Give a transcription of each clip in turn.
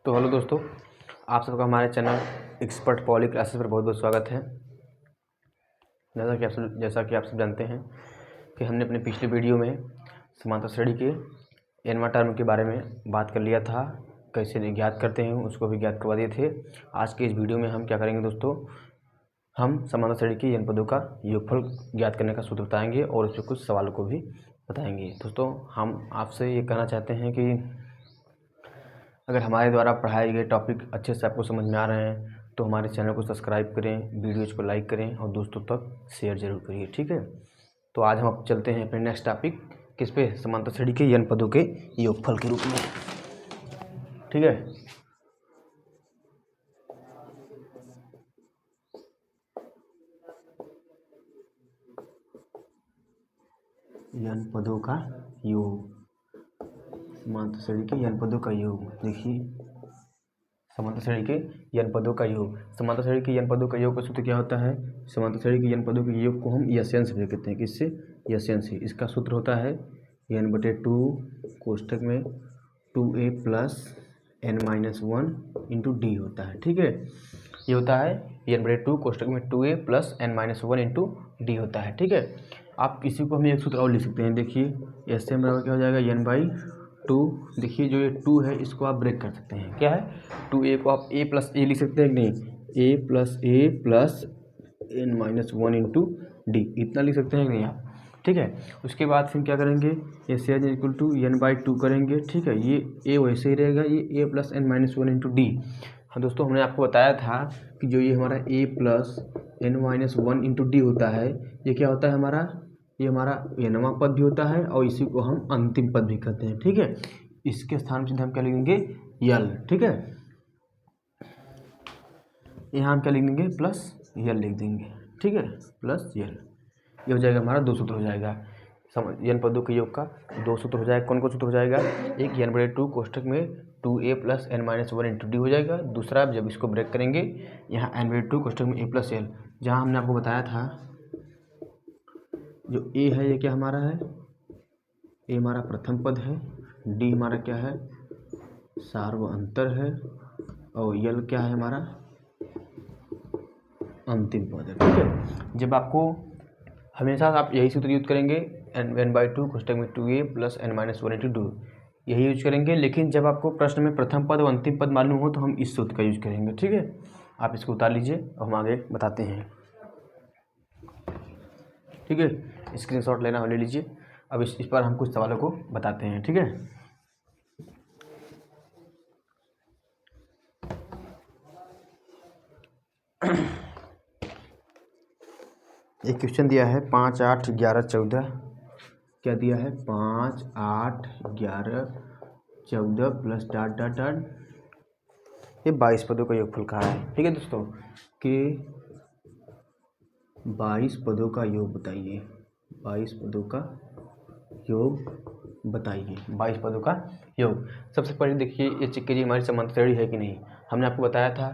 तो हेलो दोस्तों, आप सबका हमारे चैनल एक्सपर्ट पॉली क्लासेस पर बहुत बहुत स्वागत है। जैसा कि आप सब जानते हैं कि हमने अपने पिछले वीडियो में समांतर श्रेणी के एनवा टर्म के बारे में बात कर लिया था, कैसे ज्ञात करते हैं उसको भी ज्ञात करवा दिए थे। आज के इस वीडियो में हम क्या करेंगे दोस्तों, हम समांतर श्रेणी के एन पदों का योगफल ज्ञात करने का सूत्र बताएंगे और उसमें कुछ सवालों को भी बताएंगे। दोस्तों, हम आपसे ये कहना चाहते हैं कि अगर हमारे द्वारा पढ़ाए गए टॉपिक अच्छे से आपको समझ में आ रहे हैं तो हमारे चैनल को सब्सक्राइब करें, वीडियोज़ को लाइक करें और दोस्तों तक शेयर जरूर करिए, ठीक है। तो आज हम चलते हैं अपने नेक्स्ट टॉपिक किस पे, समांतर श्रेणी के एन पदों के योगफल के रूप में, ठीक है। एन पदों का योग, समांतर श्रेणी के एन पदों का योग। देखिए, समांतर श्रेणी के एन पदों का योग, समांतर श्रेणी के एन पदों का योग का सूत्र क्या होता है। समांतर श्रेणी के एन पदों के योग को हम यशन से भी कहते हैं। किससे? यशन से। इसका सूत्र होता है n/2 कोष्ठक में 2a plus n-1 into D होता है, ठीक है। ये होता है n/2 कोष्ठक में 2a plus n-1 into D होता है, ठीक है। आप इसी को हम एक सूत्र और लिख सकते हैं। देखिए, एस एम बराबर क्या हो जाएगा, n/2। देखिए, जो ये 2 है इसको आप ब्रेक कर सकते हैं। क्या है? 2a को आप a प्लस ए लिख सकते हैं कि नहीं, a plus A plus n-1 into D, इतना लिख सकते हैं कि नहीं आप, ठीक है। उसके बाद फिर क्या करेंगे, S as equal to n/2 करेंगे, ठीक है। ये a वैसे ही रहेगा, ये a plus n-1 into D. हाँ दोस्तों, हमने आपको बताया था कि जो ये हमारा a plus n-1 into D होता है, ये क्या होता है हमारा, ये हमारा nवां पद भी होता है और इसी को हम अंतिम पद भी कहते हैं, ठीक है। इसके स्थान पर हम क्या लिखेंगे, यल, ठीक है। यहाँ हम क्या लिख देंगे, प्लस यल लिख देंगे, ठीक है, प्लस यल। ये हो जाएगा हमारा 2 सूत्र हो जाएगा। एन पदों के योग का 2 सूत्र हो जाएगा। कौन कौन सूत्र हो जाएगा, एक n/2 कोष्ठक में 2a plus n-1 into D हो जाएगा। दूसरा, जब इसको ब्रेक करेंगे, यहाँ n/2 कोष्ठक में a प्लस l, जहाँ हमने आपको बताया था जो a है ये क्या हमारा है, a हमारा प्रथम पद है, d हमारा क्या है, सार्वअंतर है, और यल क्या है हमारा अंतिम पद है, ठीक है। जब आपको हमेशा आप यही सूत्र यूज करेंगे, n/2 कोष्ठक में 2a plus n-1 into D, यही यूज करेंगे। लेकिन जब आपको प्रश्न में प्रथम पद और अंतिम पद मालूम हो तो हम इस सूत्र का यूज करेंगे, ठीक है। आप इसको उतार लीजिए और हम आगे बताते हैं, ठीक है। स्क्रीनशॉट लेना हो ले लीजिए। अब इस पर हम कुछ सवालों को बताते हैं, ठीक है। एक क्वेश्चन दिया है 5, 8, 11, 14। क्या दिया है, 5, 8, 11, 14 प्लस डॉट डॉट डॉट, ये 22 पदों का योगफल कहा है, ठीक है दोस्तों। कि 22 पदों का योग बताइए, 22 पदों का योग बताइए, 22 पदों का योग। सबसे पहले देखिए, ये चेक कीजिए हमारी समांतर श्रेणी है कि नहीं। हमने आपको बताया था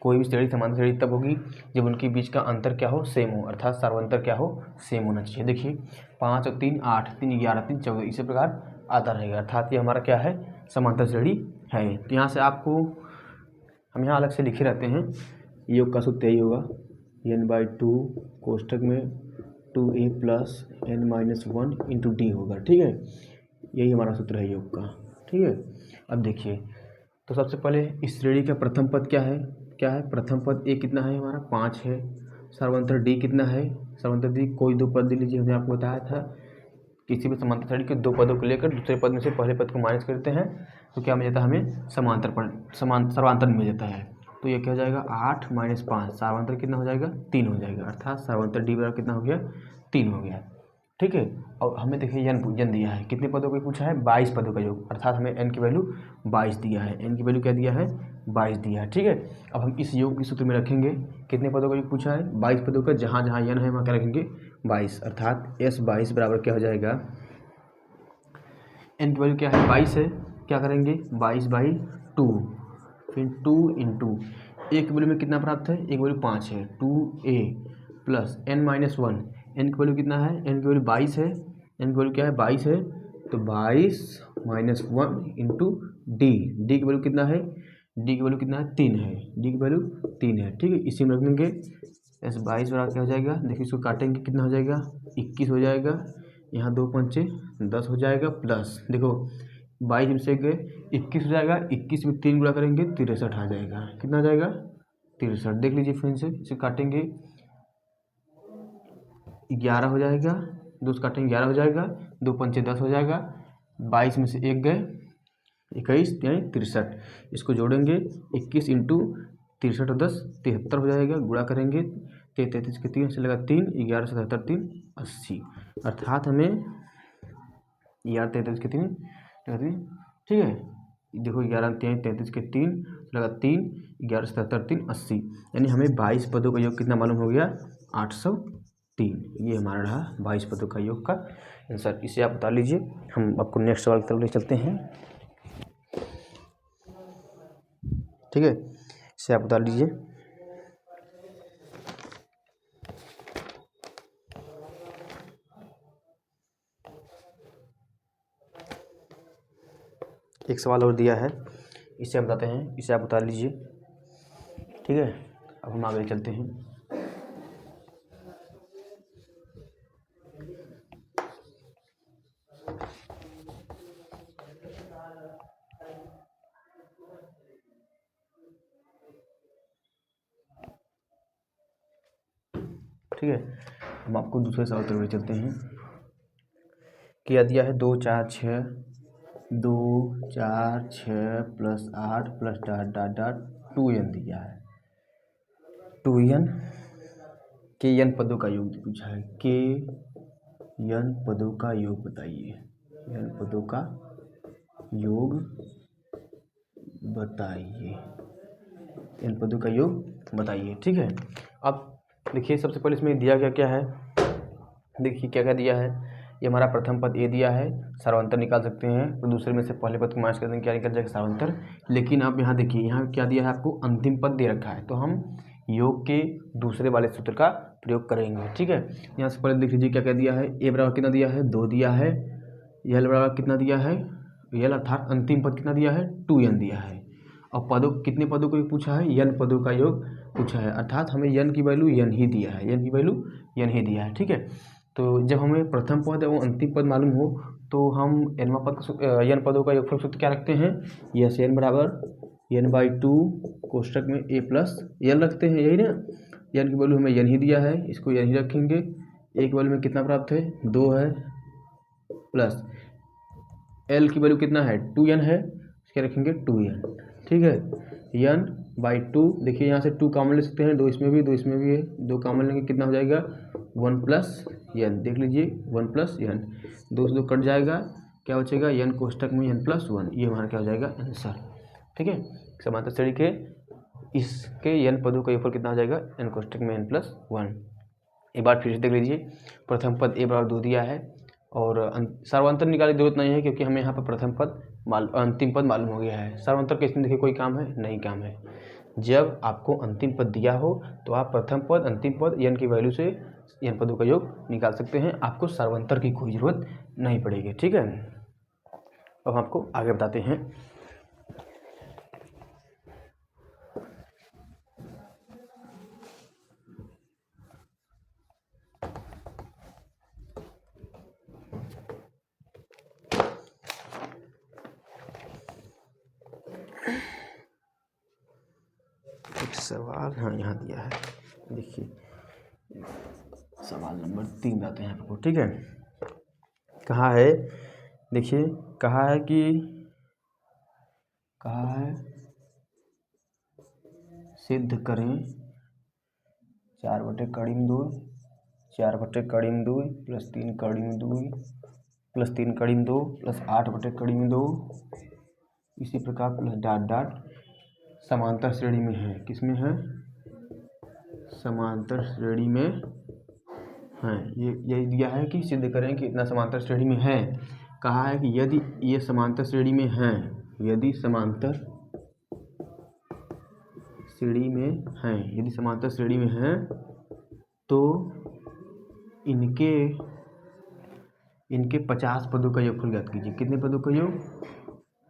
कोई भी श्रेणी समांतर श्रेणी तब होगी जब उनके बीच का अंतर क्या हो, सेम हो, अर्थात सार्वंतर क्या हो, सेम होना चाहिए। देखिए, 5 और 3 8, 3 11, 3 14, इसी प्रकार आता रहेगा, अर्थात ये हमारा क्या है, समांतर श्रेणी है। तो यहाँ से आपको हम यहाँ अलग से लिखे रहते हैं, योग का सूत्र यही होगा, n/2 कोष्ठक में 2a plus n-1 into D होगा, ठीक है। यही हमारा सूत्र है योग का, ठीक है। अब देखिए, तो सबसे पहले इस श्रेणी का प्रथम पद क्या है, क्या है प्रथम पद, a कितना है हमारा 5 है। सर्वांतर d कितना है, सर्वांतर d कोई 2 पद ले लीजिए। हमने आपको बताया था किसी भी समांतर श्रेणी के 2 पदों को लेकर दूसरे पद में से पहले पद को माइनस करते हैं तो क्या मिल जाता है हमें, सर्वांतर मिल जाता है। तो ये क्या हो जाएगा, 8 - 5, सर्वांतर कितना हो जाएगा, 3 हो जाएगा, अर्थात सर्वांतर डी बराबर कितना हो गया, 3 हो गया, ठीक है। और हमें देखिए एन दिया है, कितने पदों को पूछा है, 22 पदों का योग, अर्थात हमें एन की वैल्यू 22 दिया है, एन की वैल्यू क्या दिया है, 22 दिया है, ठीक है। अब हम इस योग के सूत्र में रखेंगे, कितने पदों का योग पूछा है, 22 पदों का, जहाँ जहाँ एन है वहाँ क्या रखेंगे, 22, अर्थात S22 बराबर क्या हो जाएगा, एन की वैल्यू क्या है, 22 है, क्या करेंगे 22/2, फिर 2 इंटू एक वैल्यू में कितना प्राप्त है, एक वैल्यू 5 है, 2a प्लस n-1, एन की वैल्यू कितना है, एन की वैल्यू 22 है, एन की वैल्यू क्या है 22 है, तो 22 - 1 इंटू डी, डी की वैल्यू कितना है, डी की वैल्यू कितना है 3 है, डी की वैल्यू 3 है, ठीक है। इसी में रख देंगे एस 22 बराबर क्या हो जाएगा, देखिए इसको काटेंगे कितना हो जाएगा 21 हो जाएगा, यहाँ 2 पंचे 10 हो जाएगा, प्लस देखो 22 में से गए 21 हो जाएगा, 21 में 3 गुणा करेंगे 63 आ जाएगा, कितना आ जाएगा 63। देख लीजिए फिर से इसे काटेंगे 11 हो जाएगा, 2 से काटेंगे 11 हो जाएगा, 2 पंचे 10 हो जाएगा, 22 में से 1 गए 21 यानी 63, इसको जोड़ेंगे 21 इंटू 63 और 10 73 हो जाएगा, गुणा करेंगे 33 के 3 से लगा 3, 11 से 77 3 80, अर्थात हमें 11 33 के 3 ठीक है। देखो 11 33 के 3 लगा 3, 11 से 77 3 80, यानी हमें 22 पदों का योग कितना मालूम हो गया 803। ये हमारा रहा 22 पदों का योग का आंसर। इसे आप बता लीजिए, हम आपको नेक्स्ट सवाल की तरफ ले चलते हैं, ठीक है। इसे आप बता लीजिए, एक सवाल और दिया है, इसे हम बताते हैं, इसे आप बता लीजिए, ठीक है। अब हम आगे चलते हैं, ठीक है। हम आपको दूसरे सवाल की तरफ चलते हैं कि यह दिया है 2 4 6 2 4 6 plus 8 plus dot dot dot 2n दिया है, 2n के n पदों का योग पूछा है, के n पदों का योग बताइए, n पदों का योग बताइए, n पदों का योग बताइए, ठीक है। अब देखिए सबसे पहले इसमें दिया क्या क्या है, देखिए क्या क्या दिया है, ये हमारा प्रथम पद ए दिया है, सर्वांतर निकाल सकते हैं, तो दूसरे में से पहले पद को माइनस कर देंगे, क्या निकल जाएगा सर्वांतर। लेकिन अब यहाँ देखिए यहाँ क्या दिया है आपको, अंतिम पद दे रखा है, तो हम योग के दूसरे वाले सूत्र का प्रयोग करेंगे, ठीक है। यहाँ से पहले देख लीजिए क्या क्या दिया है, ए बराबर कितना दिया है 2 दिया है, एल बराबर कितना दिया है, एल अर्थात अंतिम पद कितना दिया है 2n दिया है, और पदों कितने पदों को पूछा है, n पदों का योग पूछा है, अर्थात हमें n की वैल्यू n ही दिया है, n की वैल्यू n ही दिया है, ठीक है। तो जब हमें प्रथम पद एवं अंतिम पद मालूम हो तो हम nवां पद n पदों का योगफल सूत्र क्या रखते हैं, यस n बराबर n/2 कोष्टक में a प्लस n रखते हैं, यही ना, n की वैल्यू हमें n ही दिया है, इसको n ही रखेंगे, एक वैल्यू में कितना प्राप्त है 2 है, प्लस l की वैल्यू कितना है 2n है, इसके रखेंगे 2n, ठीक है। n/2 देखिए यहाँ से 2 कॉमन ले सकते हैं, 2 इसमें भी 2 इसमें भी है, 2 कॉमन लेंगे कितना हो जाएगा 1 प्लस n, देख लीजिए 1 प्लस n, 2 से 2 कट जाएगा, क्या बचेगा n कोष्टक में n प्लस 1, ये हमारा क्या हो जाएगा आंसर, ठीक है। समांतर श्रेणी के इसके n पदों का योगफल कितना हो जाएगा n कोष्टक में n प्लस 1। एक बार फिर से देख लीजिए, प्रथम पद a बराबर 2 दिया है, और सर्वांतर निकालने की जरूरत नहीं है क्योंकि हमें यहाँ पर प्रथम पद अंतिम पद मालूम हो गया है। सर्वांतर के इसमें देखिए कोई काम है नहीं, काम है जब आपको अंतिम पद दिया हो तो आप प्रथम पद अंतिम पद n की वैल्यू से n पदों का योग निकाल सकते हैं, आपको सर्वांतर की कोई ज़रूरत नहीं पड़ेगी, ठीक है। अब हम आपको आगे बताते हैं, एक सवाल हाँ यहाँ दिया है, देखिए सवाल नंबर 3 आते हैं आपको, ठीक है। कहा है, देखिए कहा है कि सिद्ध करें 4/2 4/2 प्लस 3/2 प्लस 3/2 प्लस 8/2 इसी प्रकार प्लस डॉट डॉट समांतर श्रेणी में है, किसमें है समांतर श्रेणी में है, ये यही दिया है कि सिद्ध करें कि इतना समांतर श्रेणी में है। कहा है कि यदि ये समांतर श्रेणी में है, यदि समांतर श्रेणी में है, यदि समांतर श्रेणी में है तो इनके 50 पदों का योगफल ज्ञात कीजिए। कितने पदों का योग,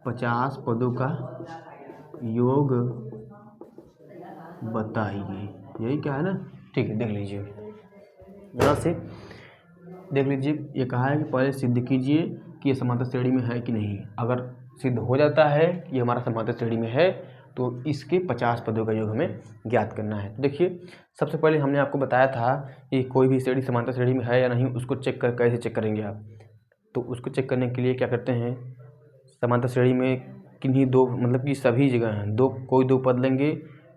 50 पदों का योग बताइए, यही क्या है ना। ठीक है, देख लीजिए यहाँ से, देख लीजिए ये कहा है कि पहले सिद्ध कीजिए कि ये समांतर श्रेणी में है कि नहीं। अगर सिद्ध हो जाता है कि ये हमारा समांतर श्रेणी में है तो इसके 50 पदों का योग हमें ज्ञात करना है। तो देखिए सबसे पहले हमने आपको बताया था कि कोई भी श्रेणी समांतर श्रेणी में है या नहीं, उसको कैसे चेक करेंगे आप। तो उसको चेक करने के लिए क्या करते हैं, समांतर श्रेणी में किन्हीं दो, मतलब कि सभी जगह हैं दो, कोई दो पद लेंगे,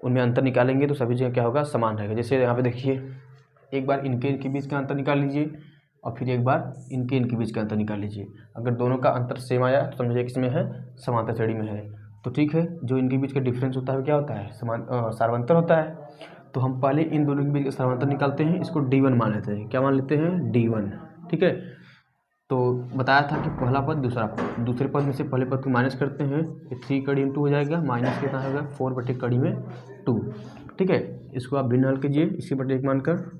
उनमें अंतर निकालेंगे तो सभी जगह क्या होगा, समान रहेगा। जैसे यहाँ पे देखिए, एक बार इनके बीच का अंतर निकाल लीजिए और फिर एक बार इनके बीच का अंतर निकाल लीजिए। अगर दोनों का अंतर सेम आया तो समझिए किसमें है, समांतर श्रेणी में है। तो ठीक है, जो इनके बीच का डिफरेंस होता है क्या होता है, सार्वंतर होता है। तो हम पहले इन दोनों के बीच का सार्वंतर निकालते हैं, इसको D1 मान लेते हैं। क्या मान लेते हैं, D1। ठीक है, तो बताया था कि पहला पद दूसरा पद, दूसरे पद में से पहले पद को माइनस करते हैं, 3 कड़ी में 2 हो जाएगा, माइनस कितना होगा 4 बटे कड़ी में 2। ठीक है, इसको आप भिन्न हल कीजिए, इसके बटे 1 मानकर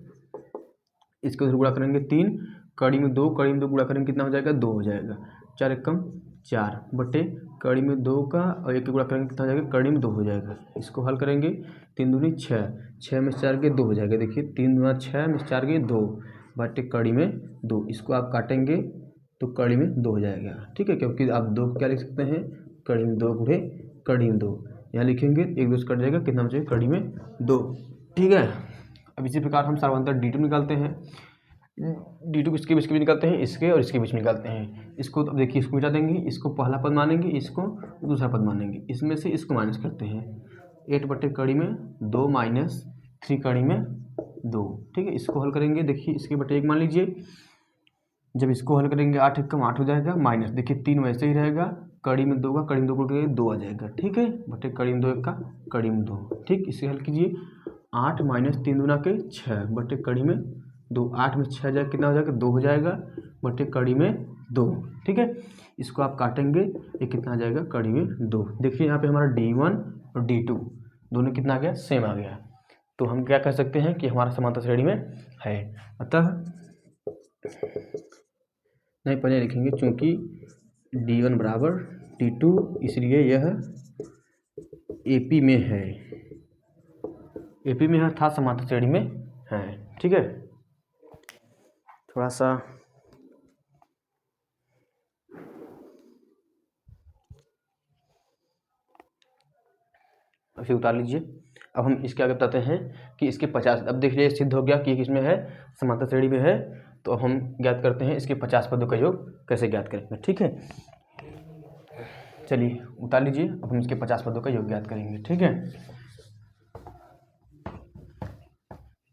इसको गुणा करेंगे 3, कड़ी में 2 गुणा करेंगे कितना हो जाएगा, 2 हो जाएगा। 4 एकम 4 बटे कड़ी में 2 का और 1 गुणा करेंगे कितना हो जाएगा, कड़ी में 2 हो जाएगा। इसको हल करेंगे, 3 दूनी 6, 6 में 4 के 2 हो जाएगा। देखिए 3 दूना 6 में 4 के 2 बटे कड़ी में 2। इसको आप काटेंगे तो कड़ी में 2 हो जाएगा। ठीक है, क्योंकि आप 2 को क्या लिख सकते हैं, कड़ी में 2 गुणे कड़ी में 2। यहाँ लिखेंगे 1 2 से कट जाएगा, कितना बचेगा, कड़ी में 2। ठीक है, अब इसी प्रकार हम सार्वंतर D2 निकालते हैं। D2 किसके बीच के बीच निकालते हैं, इसके और इसके बीच निकालते हैं। इसको तो देखिए, इसको मिटा देंगे, इसको पहला पद मानेंगे, इसको दूसरा पद मानेंगे, इसमें से इसको माइनस करते हैं। 8 बटे कड़ी में 2 माइनस 3 कड़ी में 2। ठीक है, इसको हल करेंगे, देखिए इसके बटे 1 मान लीजिए। जब इसको हल करेंगे 8 एकम 8 हो जाएगा, माइनस देखिए 3 वैसे ही रहेगा, कड़ी में 2 का कड़ी में 2 करके 2 आ जाएगा। ठीक है, बटे कड़ी में 2 का कड़ी में 2। ठीक, इसे हल कीजिए, 8 माइनस 3 दूना के 6 बटे कड़ी में 2। 8 में 6 जाएगा, कितना हो जाएगा, 2 हो जाएगा बटे कड़ी में 2। ठीक है, इसको आप काटेंगे, ये कितना आ जाएगा, कड़ी में 2। देखिए यहाँ पे हमारा D1 और D2 दोनों कितना आ गया, सेम आ गया। तो हम क्या कह सकते हैं कि हमारा समांतर श्रेणी में है। अतः नहीं, पहले लिखेंगे चूंकि D1 बराबर D2, इसलिए यह AP में है, AP में है अर्थात समांतर श्रेणी में है। ठीक है, थोड़ा सा अभी उतार लीजिए। अब हम इसके आगे बताते हैं कि इसके 50, अब देखिए सिद्ध हो गया कि किसमें है, समांतर श्रेणी में है। तो अब हम ज्ञात करते हैं इसके 50 पदों का योग कैसे ज्ञात करेंगे। ठीक है, चलिए उतार लीजिए, अब हम इसके 50 पदों का योग ज्ञात करेंगे। ठीक है,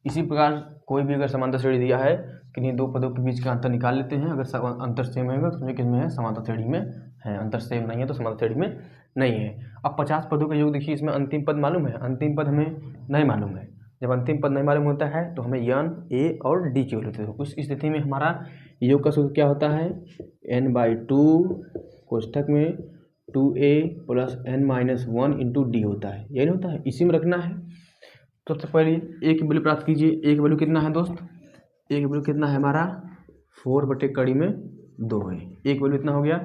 इसी प्रकार कोई भी अगर समांतर श्रेणी दिया है, किन्हीं दो पदों के बीच का अंतर निकाल लेते हैं। अगर अंतर सेम होगा तो किसमें है, समांतर श्रेणी में है। अंतर सेम नहीं है तो समांतर श्रेणी में नहीं है। अब 50 पदों का योग देखिए, इसमें अंतिम पद मालूम है, अंतिम पद हमें नहीं मालूम है। जब अंतिम पद नहीं मालूम होता है तो हमें n, a और d केवल होते हैं। उस स्थिति में हमारा योग का सूत्र क्या होता है, n/2 कोष्ठक में 2a plus n-1 into D होता है, यही होता है, इसी में रखना है। तो सबसे पहले a की वैल्यू प्राप्त कीजिए। a की वैल्यू कितना है दोस्त, a की वैल्यू कितना है हमारा 4 बटे कड़ी में 2 है। a की वैल्यू इतना हो गया।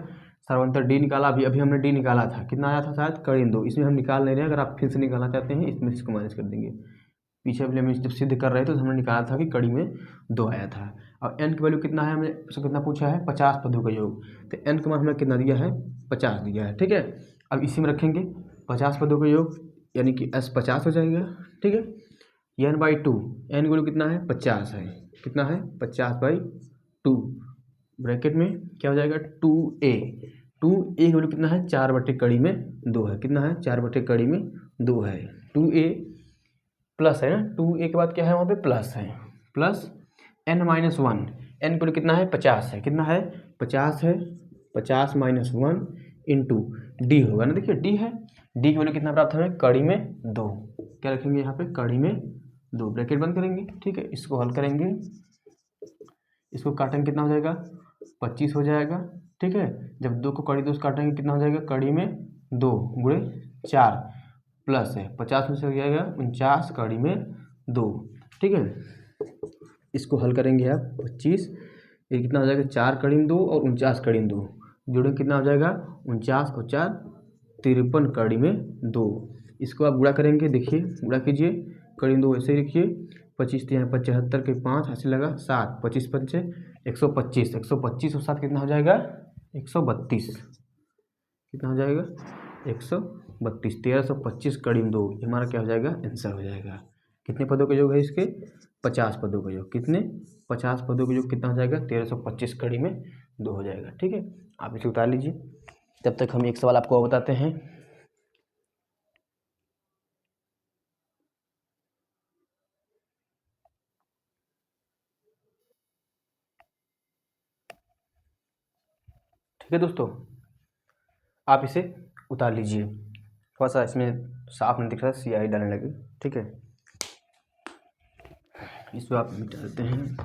सार्वंतर d निकाला, अभी हमने d निकाला था, कितना आया था शायद, कड़ी में 2। इसमें हम निकाल नहीं रहे हैं, अगर आप फिर से निकालना चाहते हैं इसमें इसको माइनस कर देंगे। पीछे वाले में जब सिद्ध कर रहे थे तो हमने निकाला था कि कड़ी में 2 आया था। और n की वैल्यू कितना है, हमें उसको कितना पूछा है, 50 पदों का योग। तो n का मान हमें कितना दिया है, 50 दिया है। ठीक है, अब इसी में रखेंगे 50 पदों का योग, यानी कि s 50 हो जाएगा। ठीक है, n/2, n की वैल्यू कितना है, 50 है, कितना है 50/2, ब्रैकेट में क्या हो जाएगा 2a। 2a की वैल्यू कितना है, 4 बटे कड़ी में 2 है, कितना है 4 बटे कड़ी में 2 है। 2a प्लस है ना, 2a के बाद क्या है वहाँ पे प्लस है, प्लस n-1, n की वैल्यू कितना है 50 है, कितना है 50 है, 50 माइनस 1 इंटू डी होगा ना, देखिए डी है, डी की वैल्यू कितना प्राप्त हमें, कड़ी में 2। क्या रखेंगे यहाँ पे, कड़ी में 2, ब्रैकेट बंद करेंगे। ठीक है, इसको हल करेंगे, इसको काटेंगे, कितना हो जाएगा 25 हो जाएगा। ठीक है, जब 2 को कड़ी 2 से काटेंगे कितना हो जाएगा, कड़ी में 2 गुणे 4 प्लस है 50 में से हो जाएगा 49 कड़ी में 2। ठीक है, इसको हल करेंगे आप 25, ये कितना हो जाएगा 4 कड़ी में 2 और 49 कड़ी में 2 जोड़ेंगे कितना हो जाएगा 49 और 4 53 कड़ी में 2। इसको आप गुणा करेंगे, देखिए गुणा कीजिए, कड़ी में 2 ऐसे ही लिखिए। 25 यहाँ 75 के 5 ऐसे लगा 7, 25 पंचे 125, 125 और 7 कितना हो जाएगा 132। कितना हो जाएगा 132। 1325 कड़ी में 2 हमारा क्या हो जाएगा आंसर हो जाएगा। कितने पदों का योग है इसके 50 पदों का योग। कितने 50 पदों का योग कितना हो जाएगा 1325 कड़ी में 2 हो जाएगा। ठीक है, आप इसे उतार लीजिए। तब तक हम एक सवाल आपको और बताते हैं। ठीक है दोस्तों, आप इसे उतार लीजिए। थोड़ा सा इसमें साफ नहीं दिख रहा, स्याही डालने लगे। ठीक है, इसको आप मिटा देते हैं।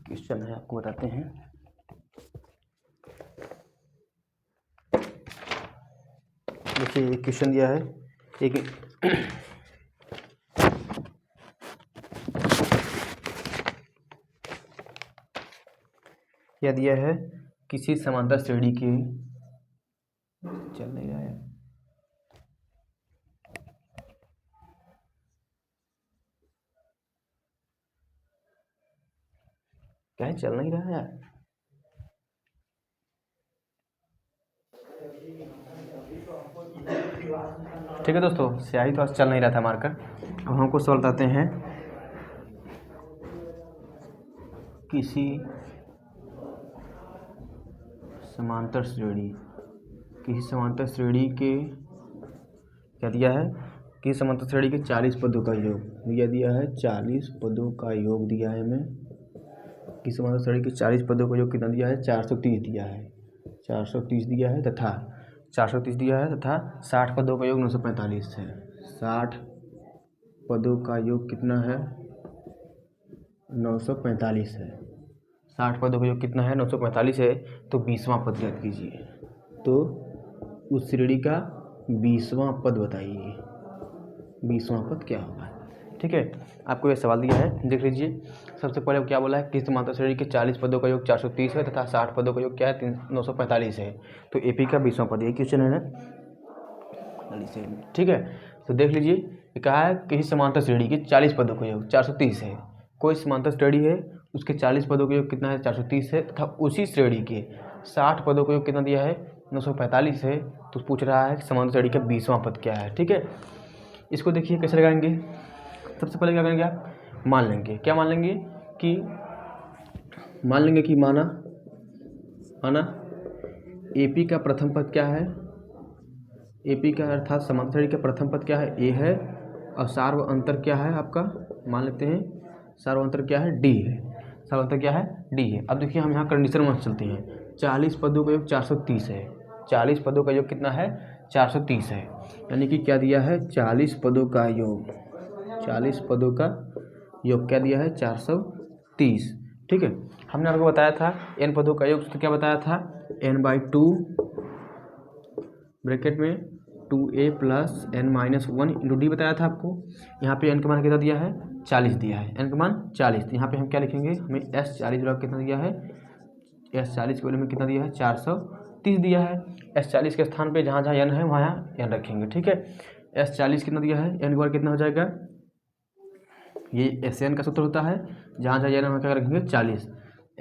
क्वेश्चन है आपको बताते हैं। देखिए एक क्वेश्चन दिया है, एक क्या दिया है, किसी समांतर श्रेणी के चल नहीं रहा है, क्या है चल नहीं रहा है यार। ठीक है दोस्तों, स्याही तो आज चल नहीं रहा था मार्कर। अब हमको सवाल बताते हैं, किसी समांतर श्रेणी, किसी समांतर श्रेणी के क्या दिया है, किसी समांतर श्रेणी के 40 पदों का योग दिया है। 40 पदों का योग दिया है हमें। किसी समांतर श्रेणी के 40 पदों का योग कितना दिया है 430 दिया है। 430 दिया है तथा 430 दिया है तथा 60 पदों का योग 945 है। 60 पदों का योग कितना है 945 है। 60 पदों का योग कितना है 945 है। तो 20वां पद याद कीजिए। तो उस श्रेणी का 20वां पद बताइए। 20वां पद क्या होगा। ठीक है, आपको ये सवाल दिया है, देख लीजिए। सबसे पहले क्या बोला है, किस समांतर श्रेणी के 40 पदों का योग 430 है तथा 60 पदों का योग क्या है 945 है। तो एपी का 20वां पद, ये क्वेश्चन है ना। ठीक है, तो देख लीजिए, कहा है किसी समांतर श्रेणी के 40 पदों का योग 430 है। कोई समांतर श्रेणी है, उसके 40 पदों का योग कितना है 430 है तथा उसी श्रेणी के 60 पदों का योग कितना दिया है 945 है। तो पूछ रहा है कि समांतर श्रेणी का 20वां पद क्या है। ठीक है, इसको देखिए कैसे लगाएंगे। सबसे पहले क्या करेंगे आप, मान लेंगे। क्या मान लेंगे कि माना एपी का प्रथम पद क्या है, एपी का अर्थात समांतर श्रेणी का प्रथम पद क्या है, ए है। और सार्व अंतर क्या है आपका, मान लेते हैं सार्व अंतर क्या है, डी है। सार्व अंतर क्या है, डी है। अब देखिए हम यहाँ कंडीशन में चलते हैं। 40 पदों का योग 430 है। 40 पदों का योग कितना है 430 है। यानी कि क्या दिया है 40 पदों का योग, 40 पदों का योग क्या दिया है 430। ठीक है, हमने आपको बताया था n पदों का योग, तो क्या बताया था n/2 ब्रैकेट में 2a plus n-1 into D बताया था आपको। यहाँ पे n का मान कितना दिया है 40 दिया है, n का मान 40। तो यहाँ पे हम क्या लिखेंगे, हमें S40 बराबर कितना दिया है, S40 के वैल्यू में कितना दिया है 430 दिया है। S40 के स्थान पे जहाँ जहाँ n है वहाँ n रखेंगे। ठीक है, S40 कितना दिया है, n का मान कितना हो जाएगा, ये SN का सूत्र होता है, जहाँ जहाँ n वहाँ क्या रखेंगे 40।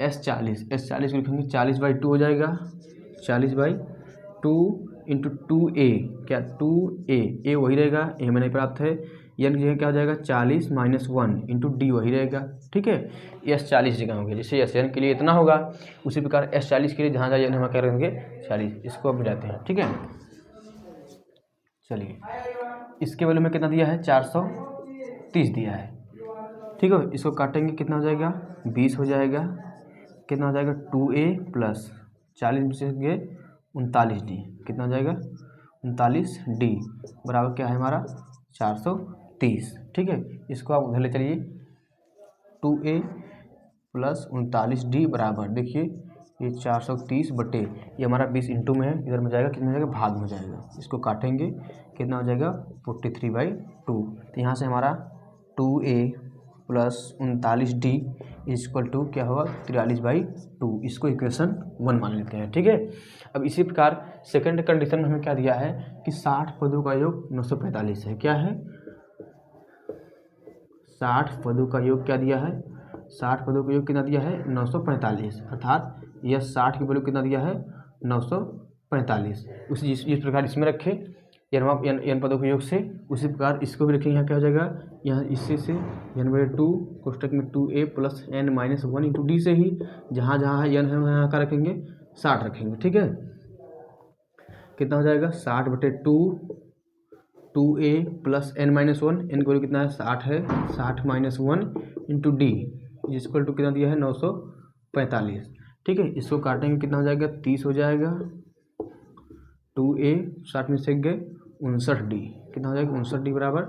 S40 को लिखेंगे 40/2 हो जाएगा। 40/2 इंटू 2a, क्या 2a, a वही रहेगा, a में नहीं प्राप्त है। n की जगह क्या हो जाएगा 40 - 1 इंटू डी वही रहेगा। ठीक है, S40 जगह होंगे, जैसे SN के लिए इतना होगा उसी प्रकार S40 के लिए जहाँ जहाँ n हम क्या रखेंगे 40। इसको अब मिलाते हैं। ठीक है, चलिए इसके वैल्यू में कितना दिया है 430 दिया है। ठीक है, इसको काटेंगे कितना हो जाएगा 20 हो जाएगा। कितना हो जाएगा 2a प्लस 40 में 39d, कितना हो जाएगा 39d बराबर क्या है हमारा 430। ठीक है, इसको आप उधर ले चलिए। 2a प्लस 39d बराबर, देखिए ये 430 बटे ये हमारा 20 इंटू में है, इधर में जाएगा कितना हो जाएगा भाग में जाएगा। इसको काटेंगे कितना हो जाएगा 43/2। तो यहाँ से हमारा 2a plus 39D equal to क्या होगा 43/2। इसको इक्वेशन 1 मान लेते हैं। ठीक है, अब इसी प्रकार सेकंड कंडीशन में हमें क्या दिया है कि 60 पदों का योग 945 है। क्या है 60 पदों का योग क्या दिया है, 60 पदों का योग कितना दिया है 945, अर्थात यह 60 की वैल्यू कितना दिया है 945। उसी इस प्रकार इसमें रखे n पदों के योग से, उसी प्रकार इसको भी रखेंगे। यहाँ क्या हो जाएगा, यहाँ इससे से n/2 कोष्टक में 2a plus n-1 into D से ही जहाँ जहाँ है n है वहाँ का रखेंगे 60 रखेंगे। ठीक है, कितना हो जाएगा 60/2 2a प्लस n-1, n की वैल्यू कितना है 60 है, 60 - 1 इंटू डी इक्वल टू कितना दिया है 945। ठीक है, इसको काटेंगे कितना हो जाएगा 30 हो जाएगा, 2a 60 में से गए 59D, कितना हो जाएगा 59D बराबर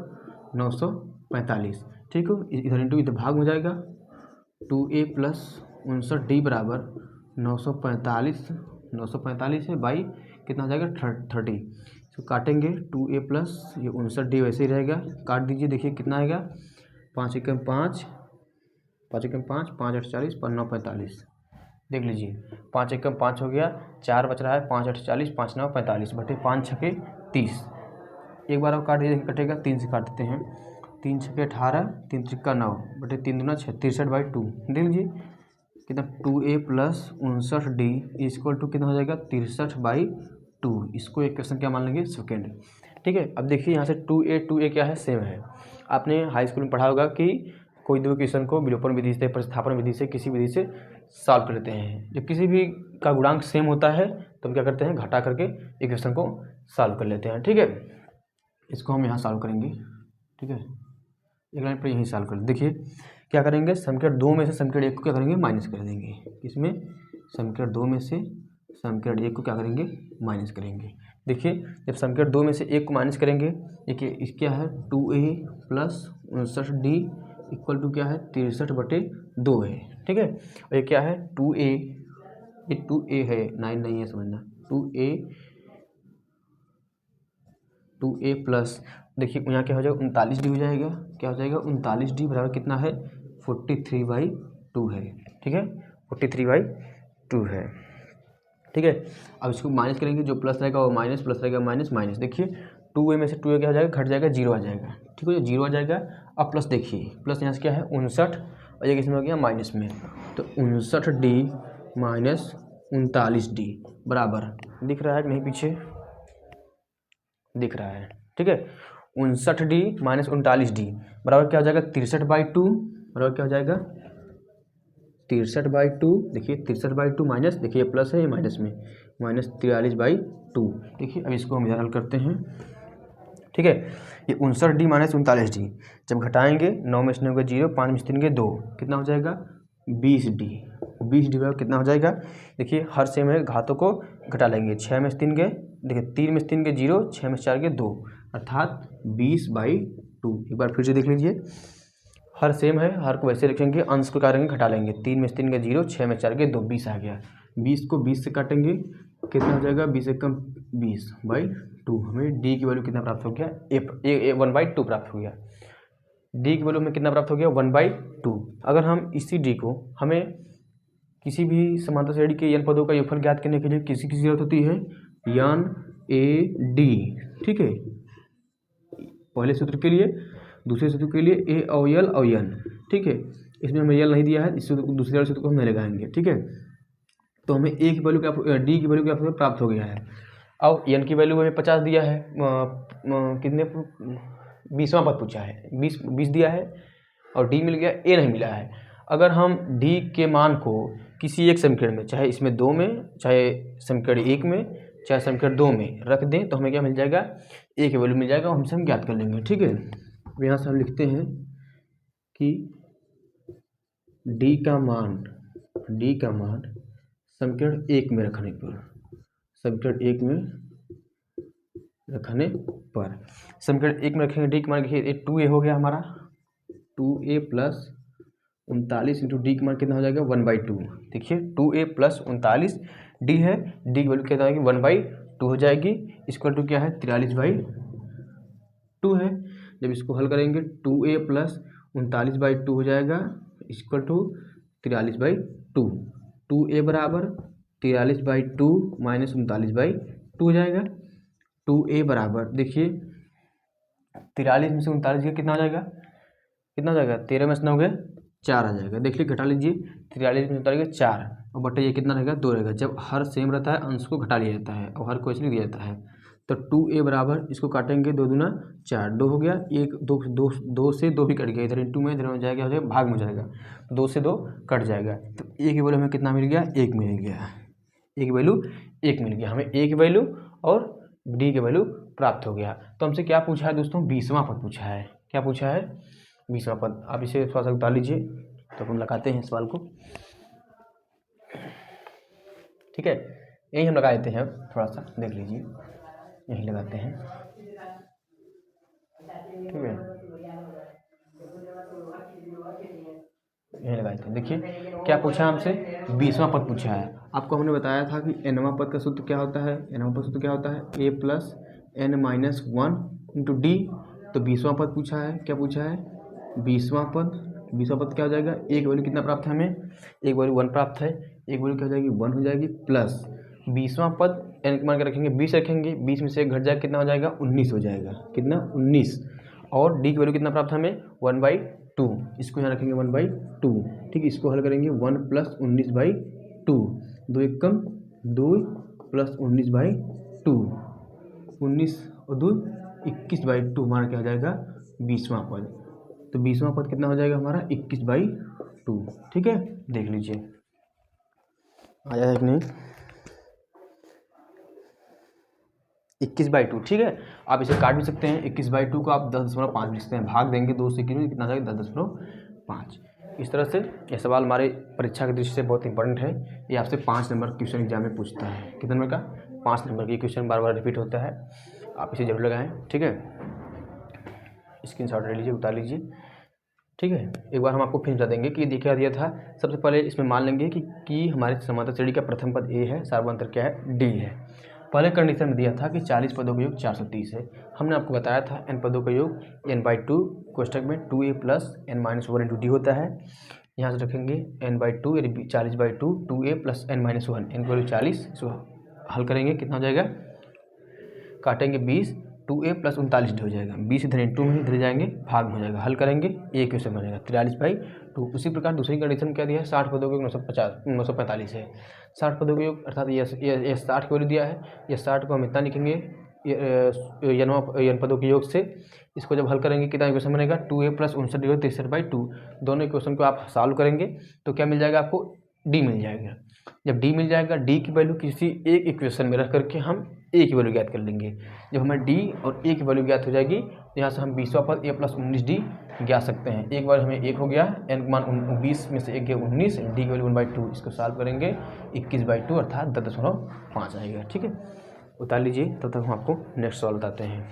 945। ठीक है, इधर इंटू इधर भाग हो जाएगा, 2a प्लस 59D बराबर 945 है बाई कितना हो जाएगा 30। इसको काटेंगे 2a प्लस ये 59D वैसे ही रहेगा, काट दीजिए। देखिए कितना आएगा 5 एकम 5 5 एकम 5 5 8 40 9 45। देख लीजिए 5 एकम 5 हो गया, 4 बच रहा है, 5 8 40 5 9 45 बटे 5 छके 30। एक बार अब काट दीजिए, कटेगा 3 से काट देते हैं, 3 छके 18 3 छक्का 9 बटे 3 दूना 6 63/2। देख लीजिए कितना 2a plus 59D equal to कितना हो जाएगा 63/2। इसको इक्वेशन क्या मान लेंगे सेकेंड। ठीक है, अब देखिए यहाँ से 2a क्या है सेम है। आपने हाई स्कूल में पढ़ा होगा कि कोई दो इक्वेशन को विलोपन विधि से, प्रतिस्थापन विधि से, किसी विधि से सॉल्व कर लेते हैं। जब किसी भी का गुणांक सेम होता है तो हम क्या करते हैं घटा करके इक्वेशन को सॉल्व कर लेते हैं। ठीक है, इसको हम यहाँ सॉल्व करेंगे। ठीक है, एक लाइन पर यहीं सॉल्व कर, देखिए क्या करेंगे समीकरण 2 में से समीकरण 1 को क्या करेंगे माइनस कर देंगे। इसमें समीकरण 2 में से समीकरण 1 को क्या करेंगे माइनस करेंगे। देखिए जब समीकरण 2 में से 1 को माइनस करेंगे, देखिए इस क्या है 2a plus 59D equal to क्या है 63/2 है। ठीक है, और ये क्या है 2a, ये 2a है 9 नहीं है समझना, 2a प्लस देखिए यहाँ क्या हो जाएगा 39D हो जाएगा। क्या हो जाएगा 39D बराबर कितना है 43/2 है। ठीक है, 43/2 है। ठीक है, अब इसको माइनस करेंगे, जो प्लस रहेगा वो माइनस, प्लस रहेगा माइनस, माइनस। देखिए 2a में से 2a क्या हो जाएगा घट जाएगा 0 आ जाएगा। ठीक है, 0 आ जाएगा। अब प्लस देखिए प्लस यहाँ से क्या है 59 और ये किसमें हो गया माइनस में, तो 59D माइनस 39D बराबर दिख रहा है कि नहीं, पीछे दिख रहा है। ठीक है, 59D माइनस 39D बराबर क्या हो जाएगा 63/2 बराबर क्या हो जाएगा 63/2। देखिए 63/2 माइनस, देखिए ये प्लस है ये माइनस में, माइनस 43/2। देखिए अब इसको हम इधर हल करते हैं। ठीक है, ये 59D माइनस 39D जब घटाएंगे 9 में से 9 का 0, 5 में से 3 के 2, कितना हो जाएगा 20D। 20D बराबर कितना हो जाएगा, देखिए हर सेम है घातों को घटा लेंगे, 6 में से 3 के, देखिए 3 में से 3 के 0, 6 में से 4 के 2, अर्थात 20/2। एक बार फिर से देख लीजिए, हर सेम है, हर को वैसे रखेंगे, अंश को क्या करेंगे घटा लेंगे, 3 में से 3 के 0, 6 में 4 के 2, 20 आ गया। 20 को 20 से काटेंगे कितना हो जाएगा 20 एकम 20/2। हमें डी की वैल्यू कितना प्राप्त हो गया 1/2 प्राप्त हो गया। डी की वैल्यू में कितना प्राप्त हो गया 1/2। अगर हम इसी डी को हमें किसी भी समांतर श्रेणी के n पदों का योगफल ज्ञात करने के लिए किसी की जरूरत होती है NAD। ठीक है, पहले सूत्र के लिए, दूसरे सूत्र के लिए A और L और N। ठीक है, इसमें हमें L नहीं दिया है, इस दूसरे वाले सूत्र को हम नहीं लगाएंगे। ठीक है, तो हमें A की वैल्यू क्या, D की वैल्यू क्या प्राप्त हो गया है। अब N की वैल्यू हमें 50 दिया है, कितने 20वां पद पूछा है, 20 दिया है, और D मिल गया, A नहीं मिला है। अगर हम D के मान को किसी एक समीकरण में, चाहे इसमें 2 में, चाहे समीकरण 1 में, चाहे समीकरण 2 में रख दें तो हमें क्या मिल जाएगा A की वैल्यू मिल जाएगा, हमसे हम ज्ञात कर लेंगे। ठीक है, यहाँ से हम लिखते हैं कि D का मान समीकरण 1 में रखने पर, समीकरण 1 में रखने पर, समीकरण 1 में रखेंगे D का मान, देखिए 2a हो गया हमारा, 2a प्लस 39 इंटू डी का मान कितना हो जाएगा 1/2। देखिए 2a प्लस 39D है, डी की वैल्यू कितना होगी 1/2 हो जाएगी, इक्वल टू क्या है 43/2 है। जब इसको हल करेंगे 2a प्लस 39/2 हो जाएगा इक्वल टू 43/2। 2a बराबर 43/2 माइनस 39/2 हो जाएगा। 2a बराबर देखिए 43 में से 39 का कितना हो जाएगा, कितना हो जाएगा, 13 में से 9 हो गया 4 आ जाएगा। देखिए घटा लीजिए, 43 में 39 4 और बटे ये कितना रहेगा 2 रहेगा। जब हर सेम रहता है अंश को घटा लिया जाता है और हर क्वेश्चन दिया जाता है। तो 2a बराबर इसको काटेंगे 2 दूना 4, 2 हो गया, एक 2 से 2 भी कट गया, इधर इंटू में इधर हो जाएगा, हो जाएगा भाग में हो जाएगा, 2 से 2 कट जाएगा। तो a की वैल्यू हमें कितना मिल गया, 1 मिल गया, a की वैल्यू 1 मिल गया हमें, a की वैल्यू और d की वैल्यू प्राप्त हो गया। तो हमसे क्या पूछा है दोस्तों, 20वां पद पूछा है। क्या पूछा है, 20वां पद। आप इसे थोड़ा सा उतार लीजिए तो हम लगाते हैं सवाल को, ठीक है, यही हम लगा देते हैं, थोड़ा सा देख लीजिए, यही लगाते हैं, ठीक है, यही लगा देते हैं। देखिए क्या पूछा हमसे, 20वां पद पूछा है। आपको हमने बताया था कि nवां पद का सूत्र क्या होता है, nवां पद सूत्र क्या होता है, a plus n minus 1 into D. तो 20वां पद पूछा है, क्या पूछा है, 20वां पद। 20वां पद क्या हो जाएगा, एक वैल्यू कितना प्राप्त है हमें, एक वैल्यू 1 प्राप्त है, एक वैल्यू क्या हो जाएगी 1 हो जाएगी, प्लस 20वां पद n मान के रखेंगे 20 रखेंगे, 20 में से एक घट जाएगा, कितना हो जाएगा 19 हो जाएगा, कितना 19। और डी की वैल्यू कितना प्राप्त है हमें 1/2, इसको यहाँ रखेंगे 1/2, ठीक, इसको हल करेंगे 1 प्लस 19/2, 2 एक कम 2 प्लस 19/2, 19 और 2 21/2 हमारा क्या हो जाएगा 20वां पद। तो 20वां पद कितना हो जाएगा हमारा 21/2, ठीक है, देख लीजिए आ जाएगा कि नहीं, 21/2, ठीक है। आप इसे काट भी सकते हैं, 21/2 को आप 10.5 लिख सकते हैं, भाग देंगे 2 से कितना जाएगा 10.5। इस तरह से यह सवाल हमारे परीक्षा की दृष्टि से बहुत इंपॉर्टेंट है। ये आपसे 5 नंबर क्वेश्चन एग्जाम में पूछता है, कितने नंबर का, 5 नंबर की क्वेश्चन बार बार रिपीट होता है, आप इसे जरूर लगाएं, ठीक है। स्क्रीनशॉट ले लीजिए, उतार लीजिए, ठीक है। एक बार हम आपको फिर बता देंगे कि देखा दिया था। सबसे पहले इसमें मान लेंगे कि हमारे समांतर श्रेणी का प्रथम पद ए है, सार्वंतर क्या है, डी है। पहले कंडीशन में दिया था कि 40 पदों का योग 430 है। हमने आपको बताया था n पदों का योग n/2 कोष्टक में 2a plus n minus 1 into D होता है। यहाँ से रखेंगे n/2 यानी 40/2 2a plus n minus 1, n की वैल्यू 40, इसको हल करेंगे कितना हो जाएगा, काटेंगे 20, 2a प्लस 39 हो जाएगा, 20 इधर इंटू में इधर जाएंगे भाग में हो जाएगा, हल करेंगे ए क्वेश्चन बनेगा 43/2। उसी प्रकार दूसरी कंडीशन क्या दिया है, 60 पदों के योग 945 है। 60 पदों के योग अर्थात ये 60 की वैल्यू दिया है, ये 60 को हम इतना लिखेंगे n पदों के योग से। इसको जब हल करेंगे कितना इक्वेशन बनेगा, 2a प्लस 59 63/2। दोनों इक्वेशन को आप सॉल्व करेंगे तो क्या मिल जाएगा आपको, डी मिल जाएगा। जब डी मिल जाएगा, डी की वैल्यू किसी एक इक्वेशन में रख करके हम ए की वैल्यू ज्ञात कर लेंगे। जब हमें डी और ए की वैल्यू ज्ञात हो जाएगी तो यहाँ से हम 20वां पद ए प्लस 19d ज्ञात सकते हैं। एक बार हमें 1 हो गया, n मान 20 में से 1 गया 19, डी की वैल्यू 1/2, इसको सॉल्व करेंगे 21/2 अर्थात 10.5 आएगा, ठीक है। उतार लीजिए, तब तक हम आपको नेक्स्ट सवाल बताते हैं।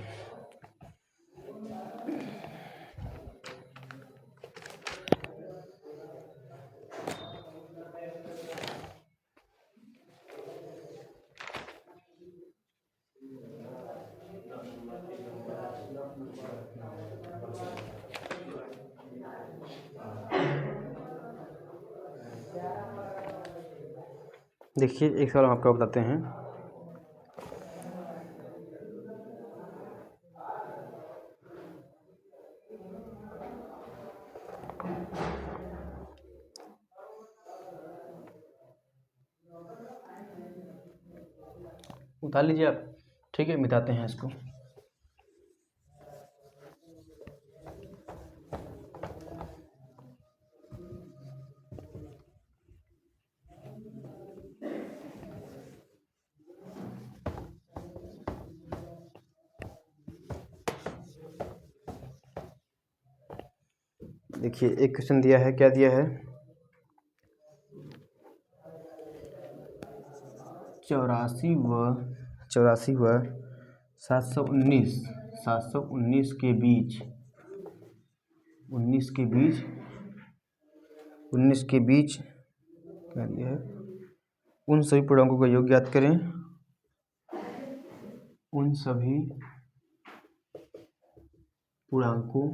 देखिए एक सवाल हम आपको बताते हैं। उतार लीजिए आप, ठीक है, मिटाते हैं इसको। देखिए एक क्वेश्चन दिया है, क्या दिया है, 84 व 719 के बीच 19 के बीच क्या दिया है, उन सभी पूर्णांकों का योग ज्ञात करें, उन सभी पूर्णांकों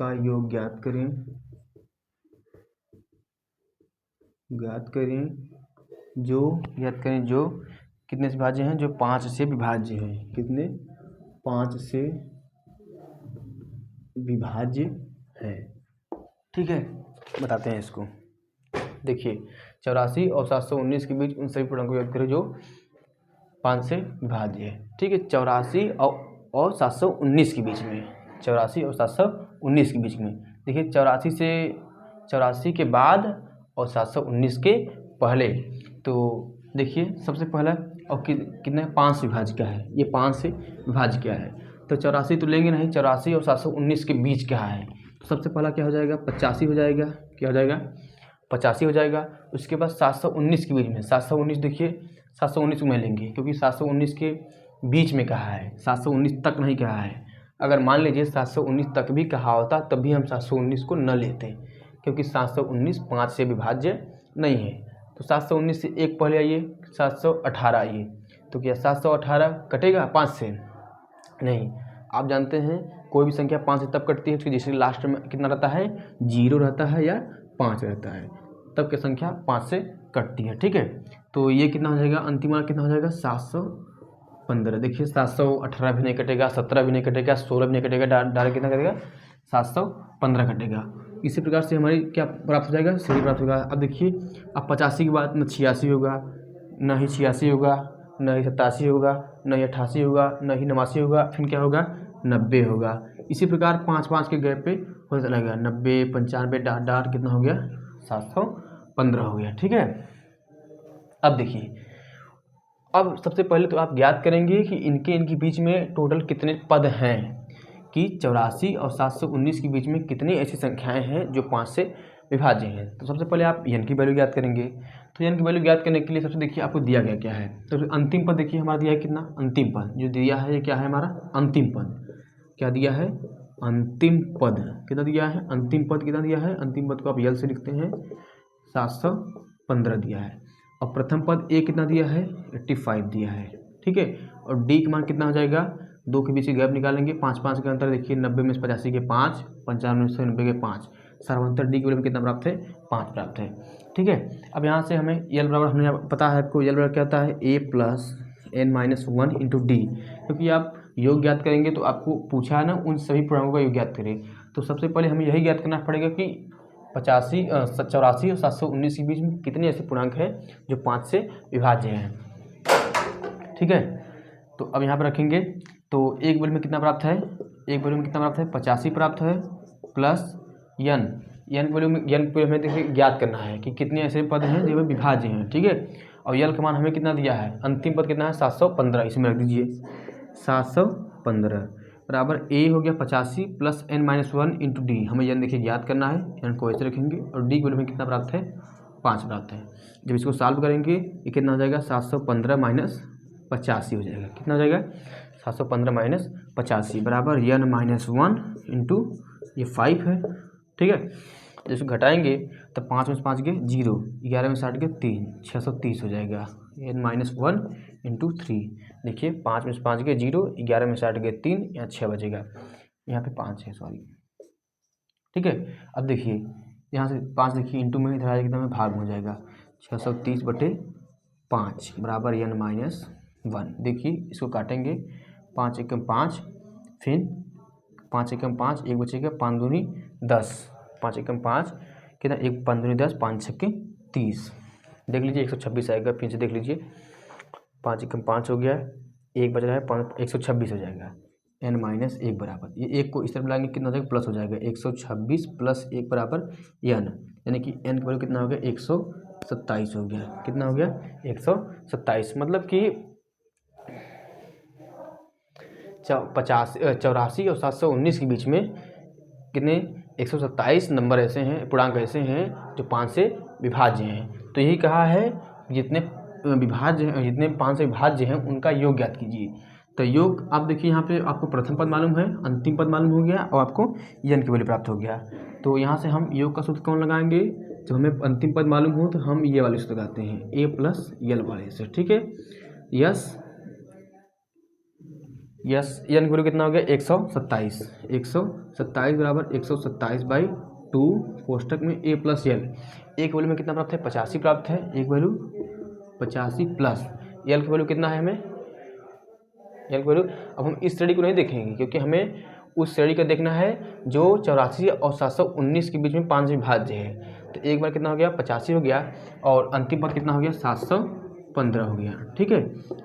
का योग ज्ञात करें, जो कितने से विभाज्य हैं, जो 5 से विभाज्य हैं। कितने? 5 से विभाज्य है। ठीक है, बताते हैं इसको। देखिए 84 और 719 के बीच उन सभी पूर्णांकों को याद करें जो 5 से विभाज्य है। ठीक है, 84 और 719 के बीच में, 84 और 719 के बीच में। देखिए 84 के बाद और 719 के पहले। तो देखिए सबसे पहला और कितने 5 से विभाज्य क्या है, ये 5 से विभाज्य क्या है। तो 84 तो लेंगे नहीं, 84 और 719 के बीच क्या है। तो सबसे पहला क्या हो जाएगा, 85 हो जाएगा। क्या हो जाएगा, 85 हो जाएगा। उसके बाद 719 के बीच में, 719 देखिए 719 में लेंगे क्योंकि 719 के बीच में कहा है, 719 तक नहीं कहा है। अगर मान लीजिए 719 तक भी कहा होता तब भी हम 719 को न लेते क्योंकि 719 5 से विभाज्य नहीं है। तो 719 से एक पहले आइए, 718 आइए। तो क्या 718 कटेगा 5 से? नहीं। आप जानते हैं कोई भी संख्या 5 से तब कटती है तो जैसे लास्ट में कितना रहता है, 0 रहता है या 5 रहता है, तब की संख्या 5 से कटती है। ठीक है, तो ये कितना हो जाएगा, अंतिम वाला कितना हो जाएगा, 715। देखिए 718 भी नहीं कटेगा, 17 भी नहीं कटेगा, 16 भी नहीं कटेगा, डायरेक्ट कितना कटेगा, 715 कटेगा। इसी प्रकार से हमारी क्या प्राप्त हो जाएगा, श्रेणी प्राप्त होगा। अब देखिए अब 85 के बाद न 86 होगा, न ही 86 होगा, न ही 87 होगा, न ही 88 होगा, न ही 89 होगा, फिर क्या होगा, 90 होगा। इसी प्रकार 5-5 के गैप पे हो चलेगा, 90, 95, डाट कितना हो गया, 715 हो गया। ठीक है, अब देखिए, अब सबसे पहले तो आप ज्ञात करेंगे कि इनके बीच में टोटल कितने पद हैं, कि 84 और 719 के बीच में कितनी ऐसी संख्याएं हैं जो 5 से विभाज्य हैं। तो सबसे पहले आप n की वैल्यू ज्ञात करेंगे। तो n की वैल्यू ज्ञात करने के लिए सबसे देखिए आपको दिया गया क्या है। तो अंतिम पद देखिए हमारा दिया है कितना, अंतिम पद जो दिया है ये क्या है हमारा, अंतिम पद। क्या दिया है, अंतिम पद कितना दिया है, अंतिम पद कितना दिया है, अंतिम पद को आप यल से लिखते हैं, 715 दिया है। और प्रथम पद ए कितना दिया है, 85 दिया है। ठीक है, और डी का मान कितना हो जाएगा, 2 के बीच की गैप निकालेंगे, 5-5 के अंतर देखिए, 90 में से 85 के 5, 95 में से 90 के 5, सर्वांतर डी के वैल्यू में कितना प्राप्त है, 5 प्राप्त है। ठीक है, अब यहाँ से हमें यल बराबर, हमने पता है आपको यल बराबर क्या होता है, a plus n-1 into D. क्योंकि आप योग ज्ञात करेंगे तो आपको पूछा है ना उन सभी पूर्णांकों का योग ज्ञात करें। तो सबसे पहले हमें यही ज्ञात करना पड़ेगा कि 84 और 719 के बीच में कितने ऐसे पूर्णांक हैं जो 5 से विभाज्य हैं। ठीक है, तो अब यहाँ पर रखेंगे, तो एक वैल्यू में कितना प्राप्त है, एक वैल्यू में कितना प्राप्त है, 85 प्राप्त है, प्लस n वैल्यू में हमें देखिए ज्ञात करना है कि कितने ऐसे पद हैं जो विभाज्य हैं। ठीक है, और यल का मान हमें कितना दिया है, अंतिम पद कितना है, 715, इसमें रख दीजिए 715 बराबर a हो गया 85 प्लस n-1 इंटू डी। हमें n देखिए ज्ञात करना है, n को ऐसे रखेंगे, और डी वैल्यू में कितना प्राप्त है, 5 प्राप्त है। जब इसको सॉल्व करेंगे ये कितना हो जाएगा, 715 माइनस 85 हो जाएगा। कितना हो जाएगा, 715 माइनस 85 बराबर n-1 इंटू ये 5 है। ठीक है, जैसे घटाएंगे तो 5 में से 5 गए 0, 11 में 60 गए 3, 630 हो जाएगा, n-1 इंटू 3। देखिए 5 में से 5 गए 0, 11 में 60 गए 3, यहाँ 6 बचेगा, यहाँ पे 5 है, सॉरी। ठीक है, अब देखिए यहाँ से 5 देखिए इंटू में इधर आ जाएगा, में भाग हो जाएगा, 630/5 बराबर n-1। देखिए इसको काटेंगे, 5 एकम 5, फिर 5 एकम 5, एक बचेगा, 5 दूनी 10, 5 एकम 5 कितना, 1 5 दूनी 10, 5 छक्के 30। देख लीजिए 126 आएगा, फिर से देख लीजिए, 5 एकम 5 हो गया, एक बच रहा है 126 हो जाएगा, n-1 बराबर, ये एक को इस तरफ लाएंगे कितना हो जाएगा, प्लस हो जाएगा, 126 प्लस 1 बराबर n, यानी कि n का वैल्यू कितना हो गया, 127 हो गया। कितना हो गया, 127। मतलब कि 84 और 719 के बीच में कितने, 127 नंबर ऐसे हैं, पूर्णांक ऐसे हैं जो 5 से विभाज्य हैं। तो यही कहा है जितने विभाज्य, जितने 5 से विभाज्य हैं उनका योग ज्ञात कीजिए। तो योग आप देखिए यहाँ पे आपको प्रथम पद मालूम है, अंतिम पद मालूम हो गया, और आपको n की वैल्यू प्राप्त हो गया। तो यहाँ से हम योग का सूत्र कौन लगाएंगे, जब हमें अंतिम पद मालूम हो तो हम ये वाले सूत्र लगाते हैं, a प्लस यल वाले से। ठीक है, यस यस एन की वैल्यू कितना हो गया 127। 127 बराबर 127 बाई 2 कोष्टक में ए प्लस एल। एक वैल्यू में कितना प्राप्त है 85 प्राप्त है। एक वैल्यू 85 प्लस एल की वैल्यू कितना है हमें एल की वैल्यू। अब हम इस श्रेणी को नहीं देखेंगे क्योंकि हमें उस श्रेणी का देखना है जो 84 और 719 के बीच में 5 विभाज्य है। तो एक बार कितना हो गया 85 हो गया और अंतिम पद कितना हो गया 715 हो गया। ठीक है,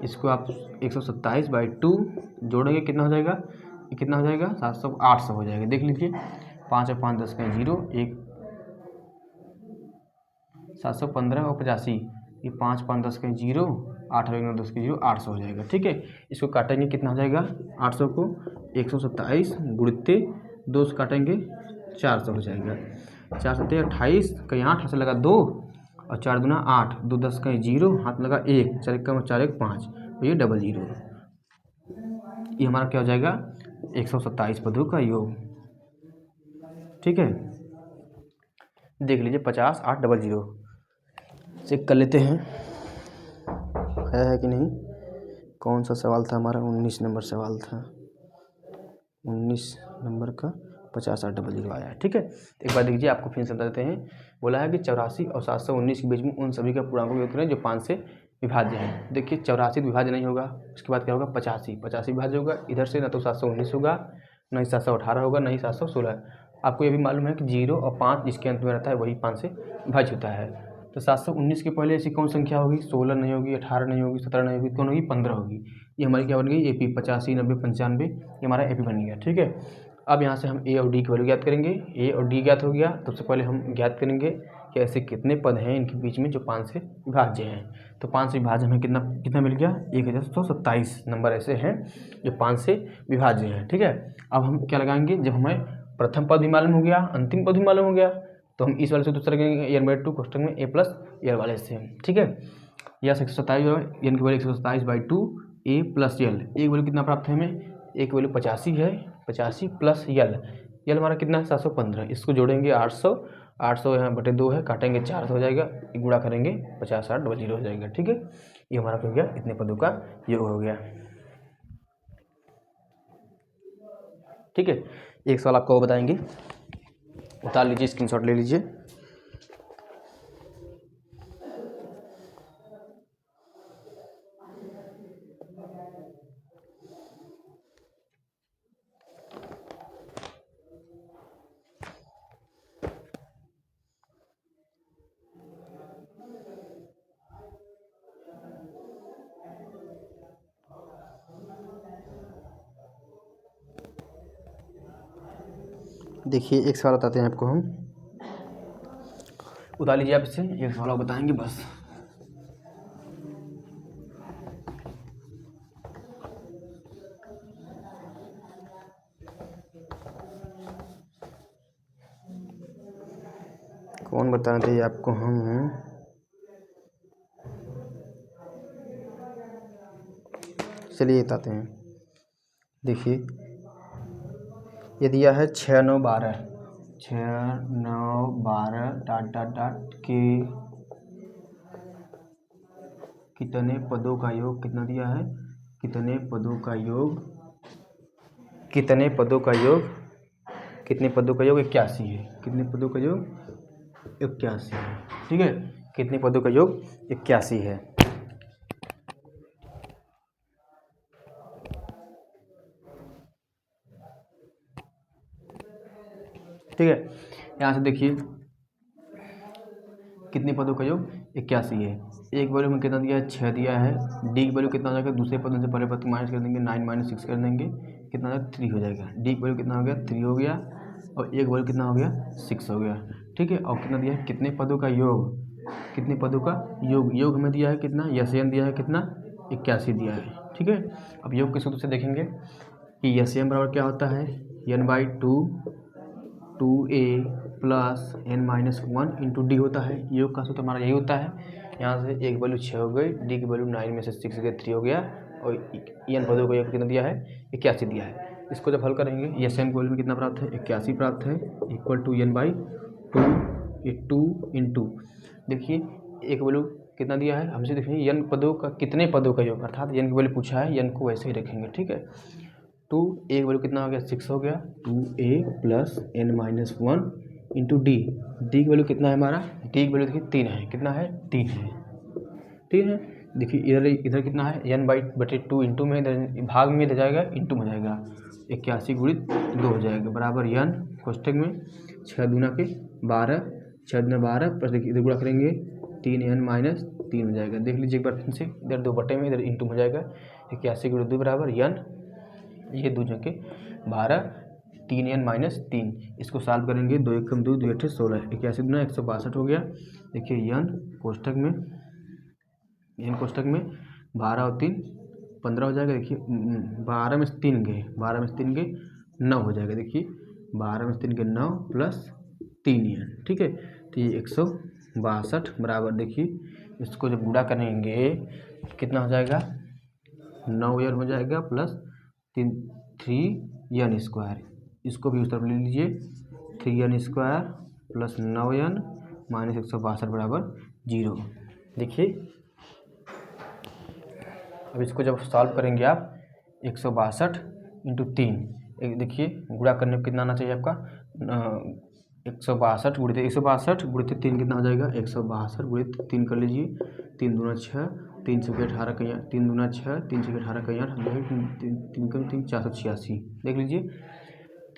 इसको आप 127 बाई 2 जोड़ेंगे कितना हो जाएगा ये कितना हो जाएगा 800 हो जाएगा। देख लीजिए 5 और 5 10 का 0 1 715 और 85 ये 5 5 10 का 0 8 और 9 10 का 0 800 हो जाएगा। ठीक है, इसको काटेंगे कितना हो जाएगा 800 को 127 गुणित्ते 2 से काटेंगे 400 हो जाएगा। 4 7 28 कहीं 8 से लगा 2 और 4 दूना 8 2 10 का 0 हाथ में लगा 1 4 1 4 1 5 तो ये डबल 0 ये हमारा क्या हो जाएगा 127 पदों का योग। ठीक है, देख लीजिए 50 8 डबल 0 चेक कर लेते हैं है कि नहीं। कौन सा सवाल था हमारा 19 नंबर सवाल था 19 नंबर का 50 8 डबल 0 आया है। ठीक है, एक बार देखिए आपको फिर से बता देते हैं। बोला है कि 84 और 719 के बीच में उन सभी का पूर्णांकों का योग करें जो 5 से विभाज्य है। देखिए 84 विभाज्य नहीं होगा, उसके बाद क्या होगा 85 विभाज्य होगा। इधर से ना तो 719 होगा, ना ही 718 होगा, ना ही 716। आपको ये भी मालूम है कि 0 और 5 जिसके अंत में रहता है वही 5 से विभाज्य होता है। तो 719 के पहले ऐसी कौन संख्या होगी 16 नहीं होगी, 18 नहीं होगी, 17 नहीं होगी, कौन होगी 15 होगी। ये हमारी क्या बन गई AP 85 90 95 ये हमारा AP बन गया। ठीक है, अब यहाँ से हम A और D की वैल्यू ज्ञात करेंगे। A और D ज्ञात हो गया तो सबसे पहले हम ज्ञात करेंगे कि ऐसे कितने पद हैं इनके बीच में जो 5 से विभाज्य हैं। तो 5 से विभाज्य हमें कितना कितना मिल गया 1127 नंबर ऐसे हैं जो 5 से विभाज्य हैं। ठीक है, अब हम क्या लगाएंगे जब हमें प्रथम पद भी मालूम हो गया अंतिम पद भी मालूम हो गया तो हम इस वाले से दूसरा करेंगे n बाई 2 कोष्टक में A प्लस एल वाले से। ठीक है, यह 127 एन की value 127 by 2 A plus L. एक वैल्यू कितना प्राप्त है हमें एक वैल्यू 85 है 85 प्लस एल हमारा कितना है 715। इसको जोड़ेंगे 800 यहाँ बटे 2 है काटेंगे 400 हो जाएगा गुणा करेंगे 50 8 डबल 0 हो जाएगा। ठीक है, ये हमारा हो गया इतने पदों का योग हो गया। ठीक है, एक सवाल आपको बताएंगे उतार लीजिए स्क्रीनशॉट ले लीजिए। देखिए एक सवाल बताते हैं आपको हम उतार लीजिए आप इससे एक सवाल बताएंगे बस। कौन बताते हैं आपको हम चलिए बताते हैं। देखिए ये दिया है 6 9 12 डॉट डॉट डॉट के कितने पदों का योग कितना दिया है कितने पदों का योग 81 है। कितने पदों का योग 81 है। ठीक है, कितने पदों का योग 81 है। ठीक है, यहाँ से देखिए कितने पदों का योग 81 है। एक वैल्यू में कितना दिया है 6 दिया है। डी की वैल्यू कितना हो जाएगा दूसरे पद से पहले पद को माइनस कर देंगे 9 माइनस 6 कर देंगे कितना हो जाएगा 3 हो जाएगा। डी की वैल्यू कितना हो गया 3 हो गया और एक वैल्यू कितना हो गया 6 हो गया। ठीक है, और कितना दिया है कितने पदों का योग कितने पदों का योग हमें दिया है कितना यस दिया है कितना 81 दिया है। ठीक है, अब योग के सूत्र से देखेंगे कि यस बराबर क्या होता है n by 2a plus n minus 1 into D होता है। योग का सूत्र हमारा यही होता है। यहाँ से एक वैल्यू 6 हो गई डी की वैल्यू 9 में से 6 गया 3 हो गया और n पदों को योग कितना दिया है 81 दिया है। इसको जब हल करेंगे यस एन की वैल्यू में कितना प्राप्त है 81 प्राप्त है equal to n by 2 into देखिए एक वैल्यू कितना दिया है हमसे देखेंगे n पदों का कितने पदों का योग अर्थात n की वैल्यू पूछा है n को वैसे ही रखेंगे। ठीक है, टू ए की वैल्यू कितना हो गया 6 हो गया 2a plus n minus 1 into D की वैल्यू कितना है हमारा डी की वैल्यू देखिए 3 है कितना है 3 है 3 है। देखिए इधर कितना है n/2 इंटू में इधर भाग में इधर जाएगा इंटू में जाएगा 81 गुणित 2 हो जाएगा बराबर n कोष्टक में 6 दूना के 12 6 दूना 12 प्लस देखिए इधर गुणा करेंगे 3n माइनस 3 हो जाएगा। देख लीजिए एक बार फिर से इधर 2 बटे में इधर इंटू हो जाएगा 81 गुणित 2 बराबर n ये 2 जगह 12 3n माइनस 3 इसको सॉल्व करेंगे 2 1 2 2 8 16 81 दूना 162 हो गया। देखिए n कोष्टक में 12 और 3 15 हो जाएगा। देखिए 12 में से 3 गए 9 हो जाएगा। देखिए 12 में से 3 गए 9 प्लस 3n ठीक है तो ये 162 बराबर देखिए इसको जब गुणा करेंगे कितना हो जाएगा 9n हो जाएगा प्लस 3n स्क्वायर इसको भी उस तरफ ले लीजिए 3n square plus 9n minus 162 बराबर 0। देखिए अब इसको जब सॉल्व करेंगे आप 162 इंटू 3 देखिए गुणा करने में कितना आना चाहिए आपका 162 गुणित 3 कितना हो जाएगा 162 गुणित 3 कर लीजिए 3 दूना 6 3 से 18 का 3 दूना 6 3 से 18 का 8 3 486 देख लीजिए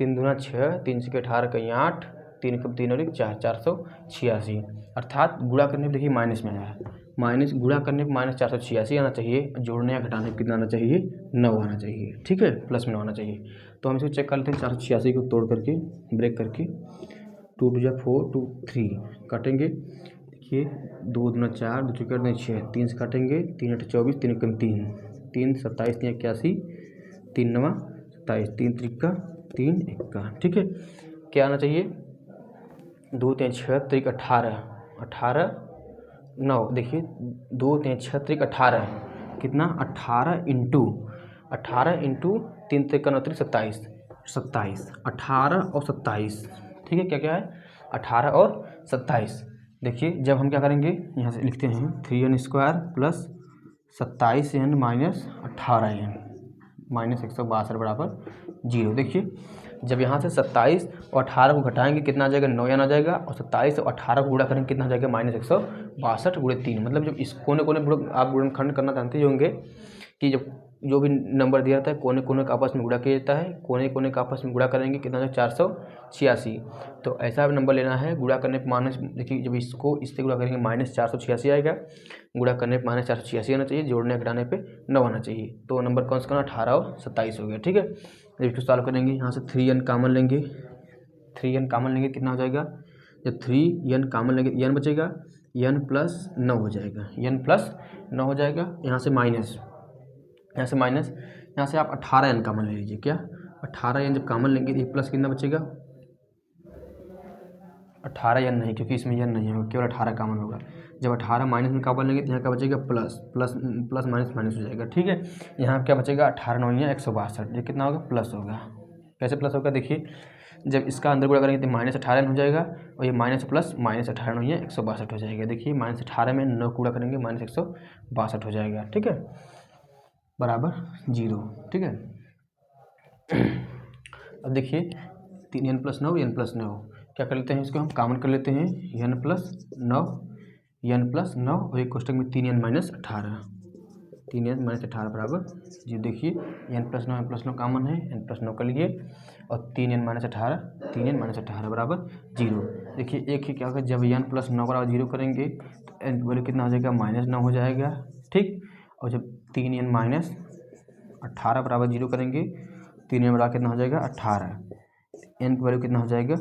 3 दूना 6 3 से 18 का 8 3 कब 3 और 1 4 486 अर्थात गुणा करने पर देखिए माइनस में आया माइनस गुणा करने पर माइनस 486 आना चाहिए जोड़ने या घटाने पर कितना आना चाहिए 9 आना चाहिए ठीक है प्लस में 9 आना चाहिए। तो हम इसको चेक कर लेते हैं 486 को तोड़ करके ब्रेक करके 2 2 4 2 3 काटेंगे। देखिए 2 दूना 4 2 4 6 3 से काटेंगे 3 8 24 3 1 3 3 27 3 81 3 9 27 3 3 3 1 ठीक है क्या आना चाहिए 2 3 6 3 18 18 9 देखिए 2 3 6 3 18 कितना 18 इंटू 3 3 29 27 18 और 27 ठीक है क्या है 18 और 27। देखिए जब हम क्या करेंगे यहाँ से लिखते हैं 3n square plus 27n minus 18n minus 162 बराबर 0। देखिए जब यहाँ से 27 और 18 को घटाएंगे कितना आ जाएगा 9n आ जाएगा और 27 और 18 को गुणा करेंगे कितना आ जाएगा माइनस 162 गुणे 3 मतलब जब इस कोने आप गुणनखंड करना जानते ही होंगे कि जब जो भी नंबर दिया जाता है कोने कोने का आपस में गुणा किया जाता है कोने कोने का आपस में गुणा करेंगे कितना हो जाएगा 486। तो ऐसा नंबर लेना है गुणा करने पर माइनस देखिए जब इसको इससे गुणा करेंगे माइनस 486 आएगा गुणा करने पर माइनस 486 आना चाहिए जोड़ने घटाने पे 9 आना चाहिए। तो नंबर कौन सा 18 और 27 हो गया ठीक है। जब इसको सॉल्व करेंगे यहाँ से 3n कॉमन लेंगे कितना हो जाएगा जब 3n कॉमन लेंगे n बचेगा n प्लस 9 हो जाएगा हो जाएगा। यहाँ से माइनस यहाँ से आप 18n कॉमन ले लीजिए क्या 18n जब कॉमन लेंगे तो प्लस कितना बचेगा 18n नहीं क्योंकि इसमें n नहीं होगा केवल 18 कॉमन होगा। जब 18 माइनस में कॉमन लेंगे तो यहाँ क्या बचेगा प्लस माइनस हो जाएगा ठीक है। यहाँ क्या बचेगा 18 9 162 ये कितना होगा प्लस होगा। कैसे प्लस होगा देखिए जब इसका अंदर गुणा करेंगे तो माइनस 18 हो जाएगा और ये माइनस प्लस माइनस 18 9 162 हो जाएगा। देखिए माइनस 18 में 9 गुणा करेंगे माइनस 162 हो जाएगा ठीक है बराबर 0 ठीक है। अब देखिए 3n प्लस 9 क्या कर लेते हैं इसको हम कॉमन कर लेते हैं n प्लस 9 और एक कोष्टक में 3n माइनस 18 बराबर जी। देखिए n प्लस 9 कॉमन है n प्लस 9 कर लीजिए और 3n माइनस 18 बराबर 0। देखिए एक ही क्या होगा जब n प्लस 9 बराबर 0 करेंगे तो n वैल्यू कितना हो जाएगा माइनस 9 हो जाएगा ठीक। और जब 3n माइनस 18 बराबर 0 करेंगे 3n बराबर कितना हो जाएगा 18 n की वैल्यू कितना हो जाएगा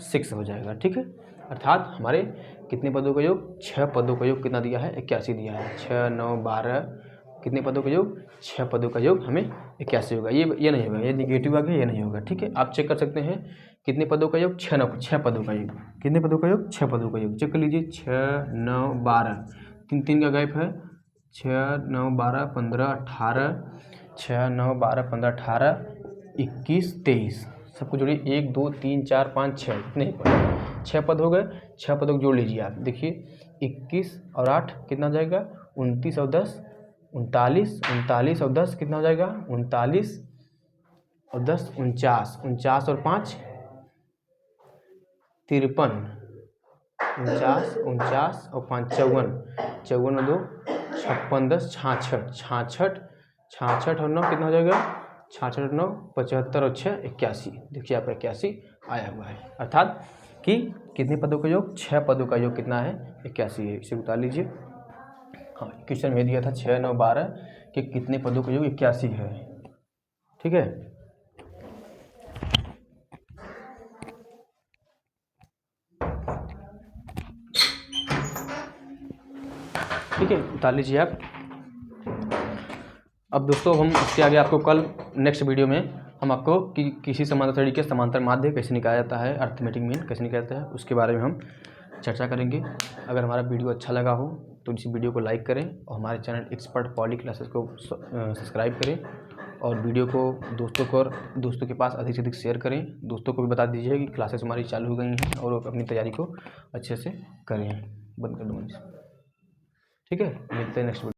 6 हो जाएगा ठीक है। अर्थात हमारे कितने पदों का योग 6 पदों का योग कितना दिया है 81 दिया है 6 9 12 कितने पदों का योग 6 पदों का योग हमें 81 होगा। ये नहीं होगा ये निगेटिव आ गया ये नहीं होगा ठीक है। आप चेक कर सकते हैं कितने पदों का योग 6 पदों का योग कितने पदों का योग 6 पदों का योग चेक कर लीजिए 6 9 12 3 का गैप है 6 9 12 15 18 6 9 12 15 18 21 23 सबको जोड़िए 1 2 3 4 5 6 इतने ही पद 6 पद हो गए 6 पदों को जोड़ लीजिए आप। देखिए 21 और 8 कितना जाएगा 29 और 10 39, 39 और 10 कितना हो जाएगा? 39 और 10 49, 49 और 5 53, 49, 49 और 5 54, 54 और 2 56, 10 66, 66, 66 और 9 कितना हो जाएगा? 66 और 9 75 और 6 81। देखिए आपका 81 आया हुआ है, अर्थात कि कितने पदों का योग? 6 पदों का योग कितना है? 81 है। इसे उतार लीजिए। हाँ, क्वेश्चन में दिया था 6 9 12 कि कितने पदों का योग 81 है। ठीक है, ठीक है, उतार लीजिए आप। अब दोस्तों हम इसके आगे आपको कल नेक्स्ट वीडियो में हम आपको कि किसी समांतर श्रेणी के समांतर माध्य कैसे निकाला जाता है, अर्थमेटिक मीन कैसे निकाला जाता है, उसके बारे में हम चर्चा करेंगे। अगर हमारा वीडियो अच्छा लगा हो तो इस वीडियो को लाइक करें और हमारे चैनल एक्सपर्ट पॉली क्लासेस को सब्सक्राइब करें और वीडियो को दोस्तों के पास अधिक से अधिक शेयर करें। दोस्तों को भी बता दीजिए कि क्लासेस हमारी चालू हो गई हैं और वो अपनी तैयारी को अच्छे से करें। बंद कर दूँ, ठीक है, मिलते हैं नेक्स्ट वीडियो।